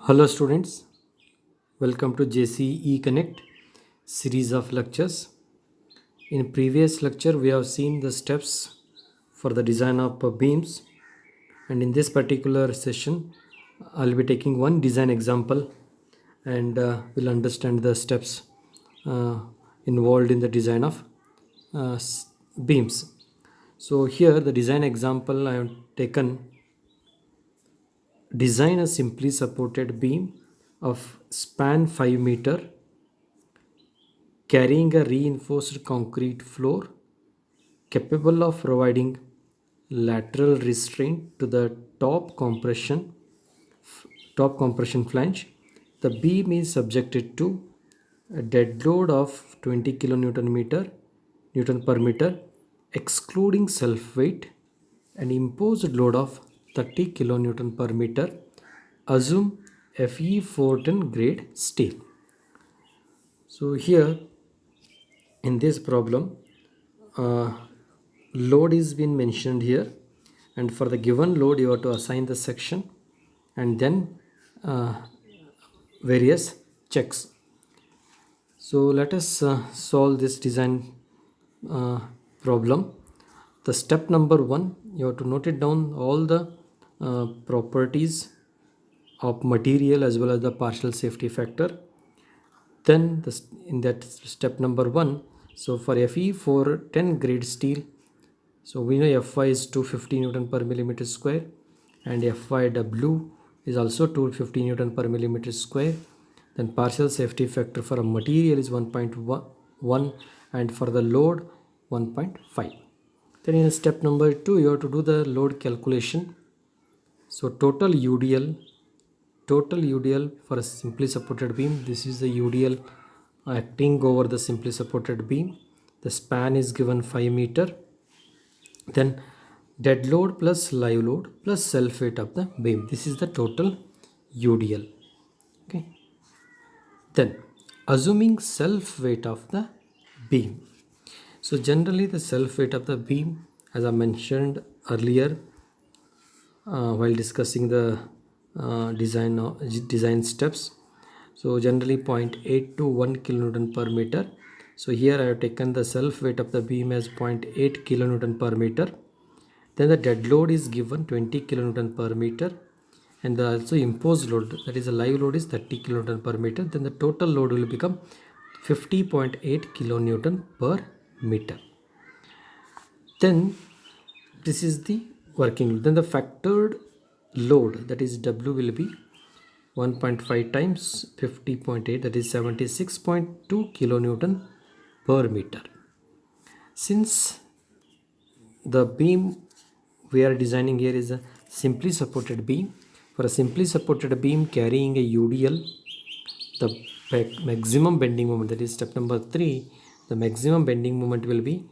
Hello students, welcome to JCE Connect series of lectures. In previous lecture we have seen the steps for the design of beams, and in this particular session I'll be taking one design example and we'll understand the steps uh, involved in the design of beams. So here the design example I have taken: design a simply supported beam of span 5 meter carrying a reinforced concrete floor capable of providing lateral restraint to the top compression flange. The beam is subjected to a dead load of 20 Newton per meter, excluding self weight, and imposed load of 30 kilonewton per meter. Assume Fe410 grade steel. So here in this problem, load is been mentioned here, and for the given load you have to assign the section and then various checks. So let us solve this design problem. The step number 1, you have to note it down all the properties of material as well as the partial safety factor. Then in that step number 1, so for Fe410 grade steel, so we know Fy is 250 Newton per millimeter square and Fyw is also 250 Newton per millimeter square. Then partial safety factor for a material is 1.1 and for the load 1.5. Then in step number 2 you have to do the load calculation. So total UDL for a simply supported beam, this is the UDL acting over the simply supported beam. The span is given 5 meter. Then dead load plus live load plus self weight of the beam, this is the total UDL. Okay. Then assuming self weight of the beam. So generally the self weight of the beam, as I mentioned earlier while discussing the design steps, so generally 0.8 to 1 kilonewton per meter. So here I have taken the self weight of the beam as 0.8 kilonewton per meter. Then the dead load is given 20 kilonewton per meter, and the also imposed load, that is a live load, is 30 kilonewton per meter. Then the total load will become 50.8 kilonewton per meter. Then this is the working load. Then the factored load, that is W, will be 1.5 times 50.8, that is 76.2 kilonewton per meter. Since the beam we are designing here is a simply supported beam, for a simply supported beam carrying a UDL, the maximum bending moment, that is step number 3, the maximum bending moment will be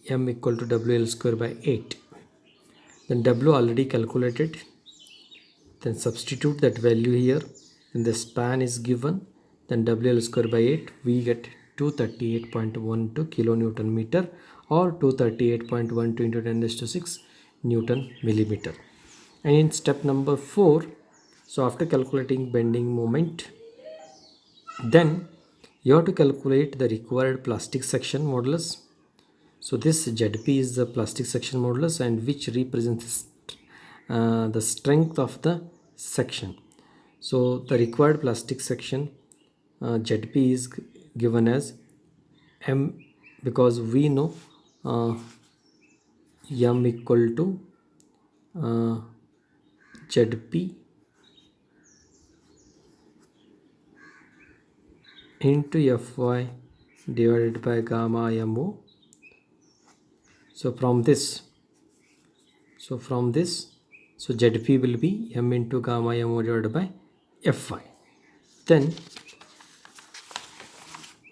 M equal to WL square by 8. Then W already calculated, then substitute that value here, and the span is given, then WL square by 8, we get 238.12 kilonewton meter or 238.12 into 10 raised to 6 Newton millimeter. And in step number 4, so after calculating bending moment, then you have to calculate the required plastic section modulus. So this ZP is the plastic section modulus, and which represents the strength of the section. So the required plastic section ZP is given as M, because we know M equal to ZP into Fy divided by gamma MO. So from this, so ZP will be M into gamma MO divided by Fy. Then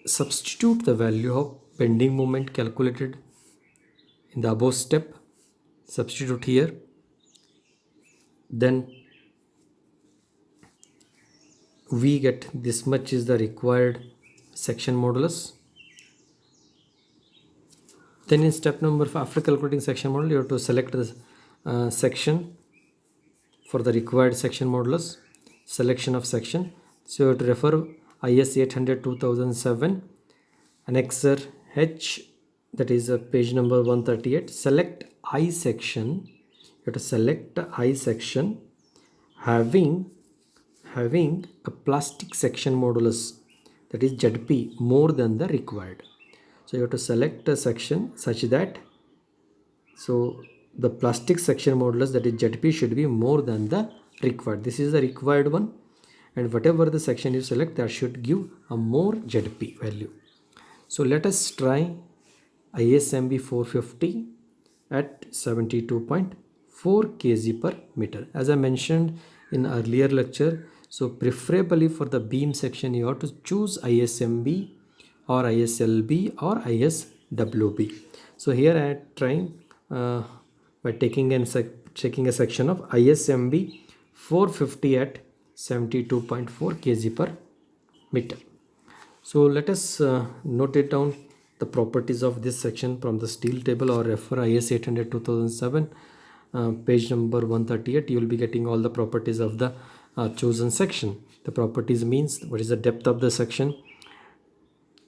substitute the value of bending moment calculated in the above step, substitute here. Then we get this much is the required section modulus. Then in step number 5, after calculating section modulus, you have to select the section for the required section modulus. selection of section. So you have to refer IS 800 2007 annexer H, that is page number 138. Select I section. You have to select I section having a plastic section modulus, that is ZP, more than the required. So you have to select a section such that the plastic section modulus, that is ZP, should be more than the required. This is the required one, and whatever the section you select, that should give a more ZP value. So let us try ISMB 450 at 72.4 kg per meter. As I mentioned in earlier lecture, so preferably for the beam section you have to choose ISMB or ISLB or ISWB. So here I am trying by taking a section of ISMB 450 at 72.4 kg per meter. So let us note it down the properties of this section from the steel table, or refer IS 800 2007 page number 138. You will be getting all the properties of the chosen section. The properties means what is the depth of the section,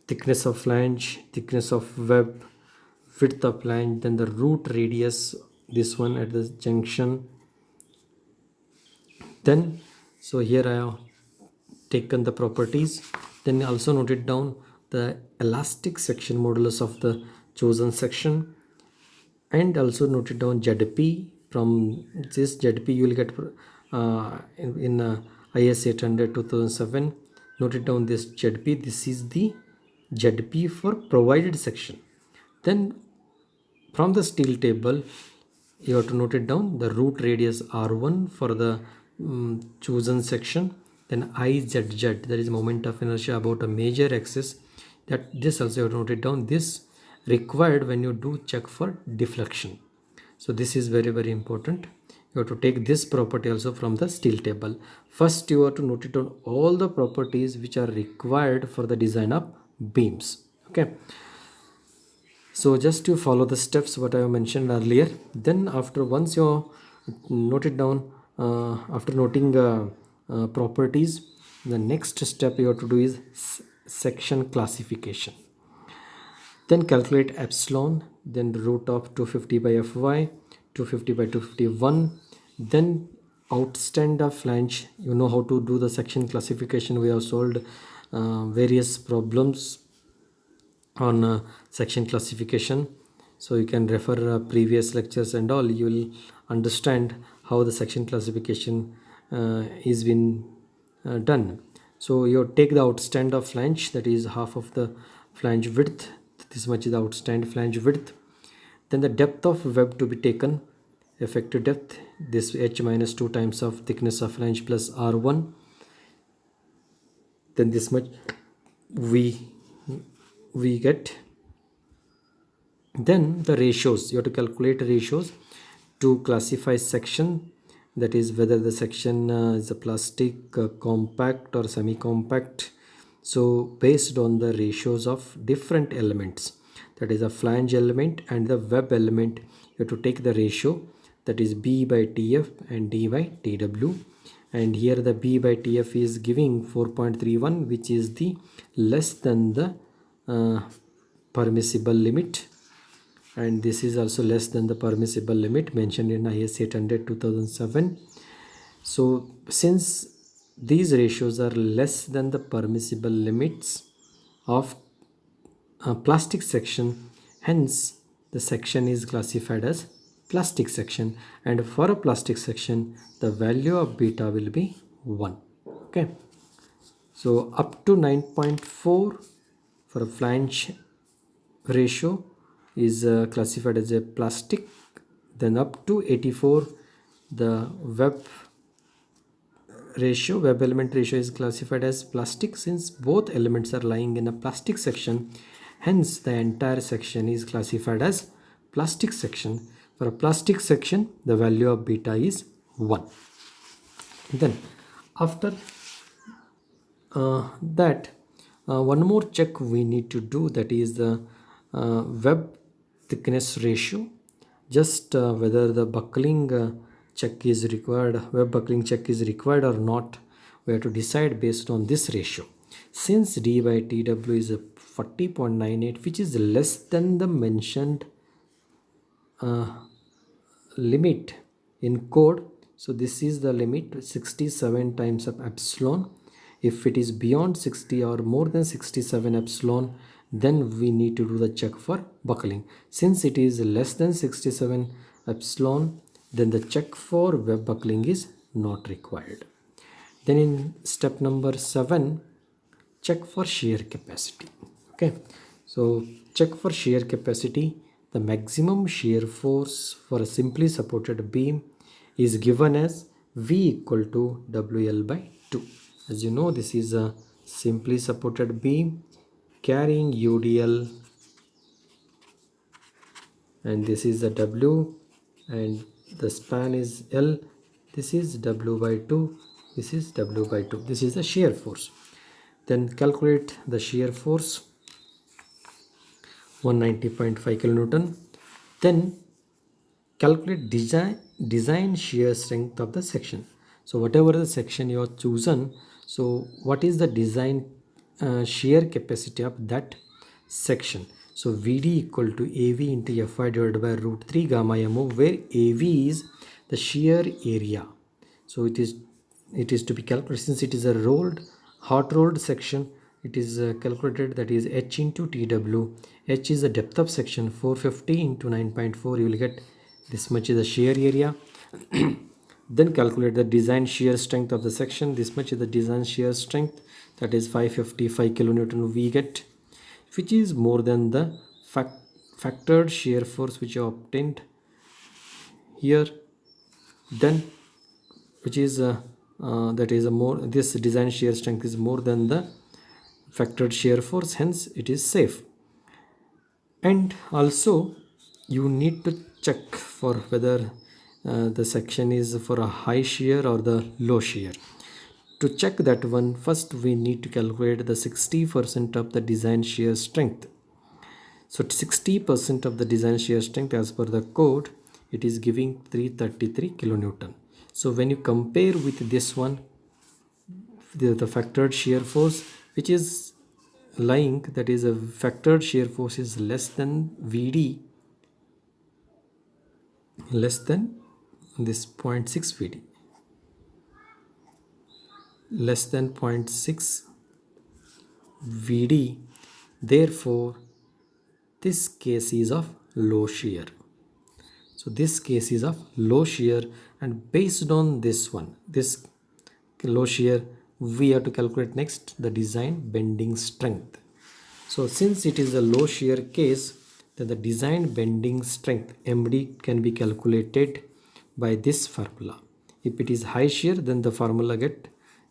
thickness of flange, thickness of web, width of flange, then the root radius, this one at the junction. Then so here I have taken the properties. Then also noted down the elastic section modulus of the chosen section, and also noted down ZP. From this ZP you will get in IS 800 2007. Noted down this ZP. This is the ZP for provided section. Then from the steel table you have to note it down the root radius R1 for the chosen section. Then IZZ, that is moment of inertia about a major axis, that this also you have to note it down. This required when you do check for deflection. So this is very, very important. You have to take this property also from the steel table. First you have to note it down all the properties which are required for the design of beams. Okay. So just to follow the steps what I have mentioned earlier. Then after once you note it down, after noting properties, the next step you have to do is section classification. Then calculate epsilon, then the root of 250 by Fy, 250 by 251. Then outstand of flange. You know how to do the section classification. We have solved various problems on section classification, so you can refer previous lectures and all. You will understand how the section classification is been done. So you take the outstand of flange, that is half of the flange width. This much is the outstand flange width. Then the depth of web to be taken, effective depth, this h minus 2 times of thickness of flange plus R1. Then this much we get. Then the ratios, you have to calculate ratios to classify section, that is whether the section is a plastic, compact or semi-compact. So based on the ratios of different elements, that is a flange element and the web element, you have to take the ratio, that is B by TF and D by TW. And here the B by TF is giving 4.31, which is the less than the permissible limit, and this is also less than the permissible limit mentioned in IS 800 2007. So since these ratios are less than the permissible limits of a plastic section, hence the section is classified as plastic section, and for a plastic section the value of beta will be 1. Okay, so up to 9.4 for a flange ratio is classified as a plastic. Then up to 84 the web element ratio is classified as plastic. Since both elements are lying in a plastic section, hence the entire section is classified as plastic section. For a plastic section the value of beta is 1. Then after that one more check we need to do, that is the web thickness ratio. Just whether the buckling check is required, web buckling check is required or not. we have to decide based on this ratio. Since d by tw is a 40.98, which is less than the mentioned limit in code, so this is the limit, 67 times of epsilon. If it is beyond 60 or more than 67 epsilon, then we need to do the check for buckling. Since it is less than 67 epsilon, then the check for web buckling is not required. Then in step number 7, check for shear capacity. Okay, so check for shear capacity. The maximum shear force for a simply supported beam is given as V equal to WL by 2. As you know, this is a simply supported beam carrying UDL, and this is the W, and the span is L. This is W by 2. This is W by 2. This is the shear force. Then calculate the shear force, 190.5 kilonewton. Then calculate design shear strength of the section. So whatever the section you have chosen, so what is the design shear capacity of that section? So VD equal to AV into Fy divided by root 3 gamma MO, where AV is the shear area. So it is to be calculated, since it is a hot rolled section, it is calculated, that is H into TW. H is the depth of section, 450 into 9.4, you will get this much is the shear area. Then calculate the design shear strength of the section. This much is the design shear strength, that is 555 kilonewton we get, which is more than the factored shear force which you obtained here. Then which is that is a more, this design shear strength is more than the factored shear force, hence it is safe. And also you need to check for whether the section is for a high shear or the low shear. To check that one, first we need to calculate the 60% of the design shear strength. So 60% of the design shear strength, as per the code, it is giving 333 kilonewton. So when you compare with this one, the factored shear force which is lying, that is a factored shear force is less than VD, less than this 0.6 VD, less than 0.6 VD. Therefore this case is of low shear. So this case is of low shear, and based on this one, this low shear, we have to calculate next the design bending strength. So since it is a low shear case, then the design bending strength MD can be calculated by this formula. If it is high shear, then the formula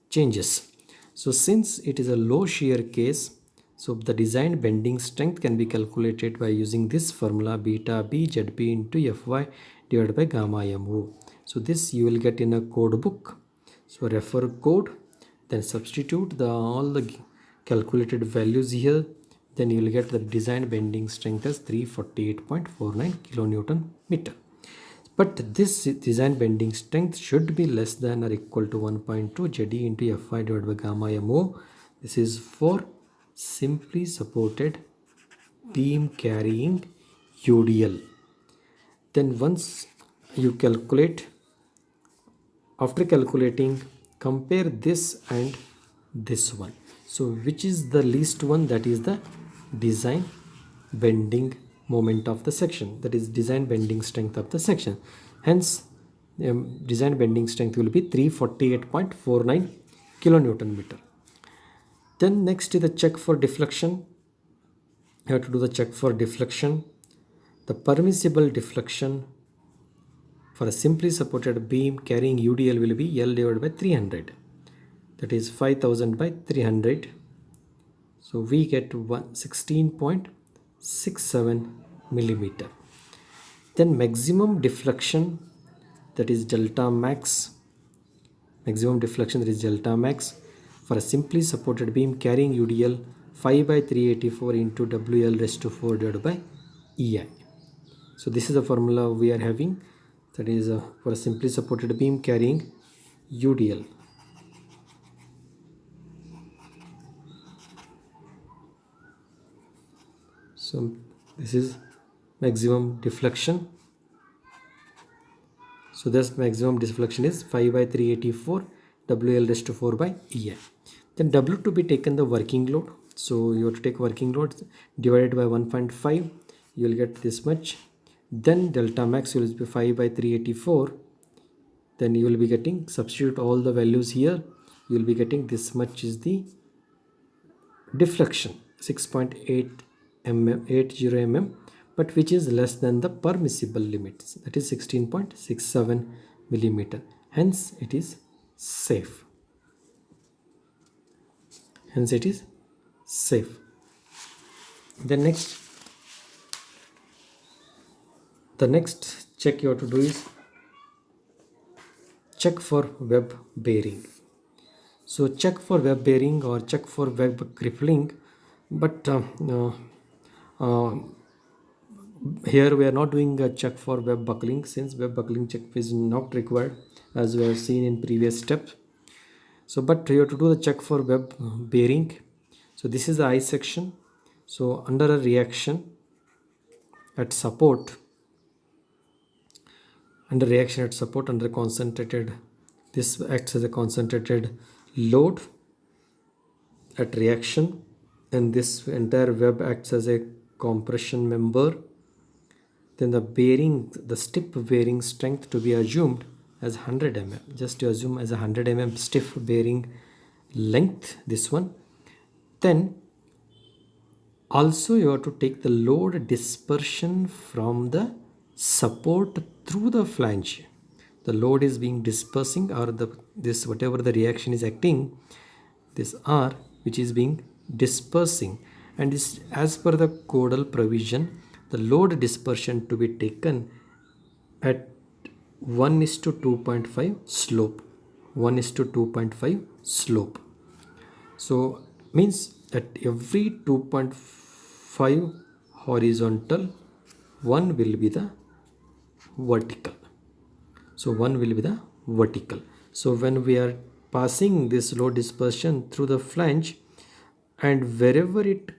changes. So since it is a low shear case, so the design bending strength can be calculated by using this formula, beta B ZP into Fy divided by gamma MO. So this you will get in a code book. So refer code, then substitute all the calculated values here, then you will get the design bending strength as 348.49 kilonewton meter. But this design bending strength should be less than or equal to 1.2 ZE into Fy divided by gamma MO. This is for simply supported beam carrying UDL. Then once you calculate, after calculating, compare this and this one. So which is the least one? That is the design bending moment of the section, that is design bending strength of the section. Hence design bending strength will be 348.49 kilonewton meter. Then next is the check for deflection. You have to do the check for deflection. The permissible deflection for a simply supported beam carrying UDL will be L divided by 300. That is 5000 by 300. So we get 16.67 millimeter. Then maximum deflection, that is delta max. Maximum deflection, that is delta max for a simply supported beam carrying UDL, 5 by 384 into WL raised to 4 divided by EI. So this is the formula we are having, that is for a simply supported beam carrying UDL. So this is maximum deflection. So this maximum deflection is 5 by 384 WL raised to 4 by EI. Then W to be taken the working load. So you have to take working load divided by 1.5. You will get this much. Then delta max will be 5 by 384. Then you will be getting, substitute all the values here. You will be getting this much is the deflection, 6.8 mm, 80 mm, but which is less than the permissible limits, that is 16.67 millimeter. Hence it is safe. Hence it is safe. The next check you have to do is check for web bearing. So check for web bearing or check for web crippling, but here we are not doing a check for web buckling, since web buckling check is not required as we have seen in previous steps. So but you have to do the check for web bearing. So this is the I section. So under a reaction at support, under concentrated, this acts as a concentrated load at reaction, and this entire web acts as a compression member. Then the bearing, the stiff bearing strength to be assumed as 100 mm. Just to assume as a 100 mm stiff bearing length, this one. Then also you have to take the load dispersion from the support through the flange. The load is being dispersing, or this whatever the reaction is acting, this R which is being dispersing, and this as per the codal provision, the load dispersion to be taken at 1:2.5 slope. 1:2.5 slope. So means at every 2.5 horizontal, 1 will be the vertical. So 1 will be the vertical. So when we are passing this load dispersion through the flange, and wherever it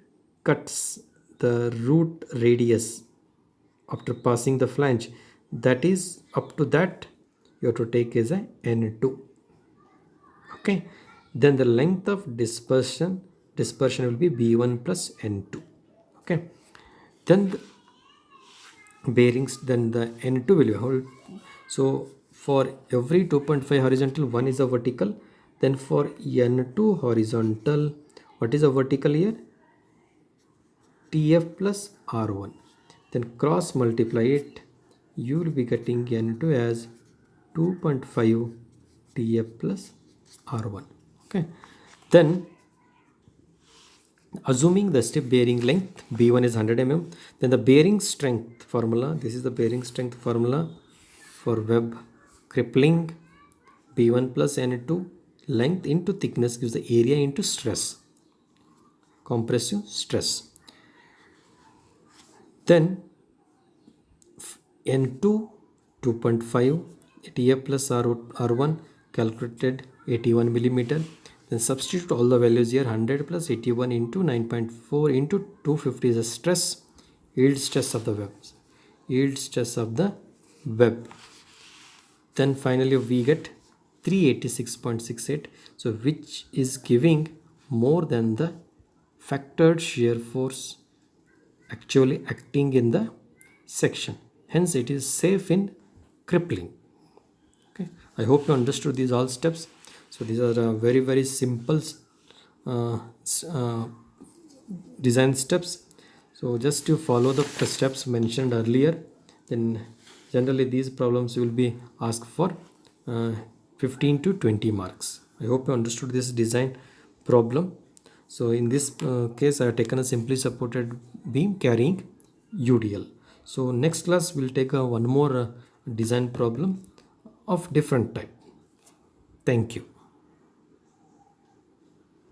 cuts the root radius after passing the flange, that is up to that you have to take as a N2. Okay, then the length of dispersion will be B1 plus N2. Okay, then the bearings, then the N2 will be hold. So for every 2.5 horizontal, 1 is a vertical. Then for N2 horizontal, what is a vertical here? TF plus R1. Then cross multiply it, you will be getting N2 as 2.5 TF plus R1. Okay, then assuming the stiff bearing length B1 is 100 mm, then the bearing strength formula, this is the bearing strength formula for web crippling, B1 plus N2, length into thickness gives the area into stress, compressive stress. Then N2 2.5 TF plus R1 calculated 81 millimeter. Then substitute all the values here, 100 plus 81 into 9.4 into 250 is the stress, yield stress of the web. Yield stress of the web. Then finally we get 386.68. So which is giving more than the factored shear force actually acting in the section. Hence it is safe in crippling. Okay, I hope you understood these all steps. So these are very simple design steps. So just to follow the steps mentioned earlier, then generally these problems will be asked for 15 to 20 marks. I hope you understood this design problem. So in this case I have taken a simply supported beam carrying UDL. So next class we'll take one more design problem of different type. Thank you.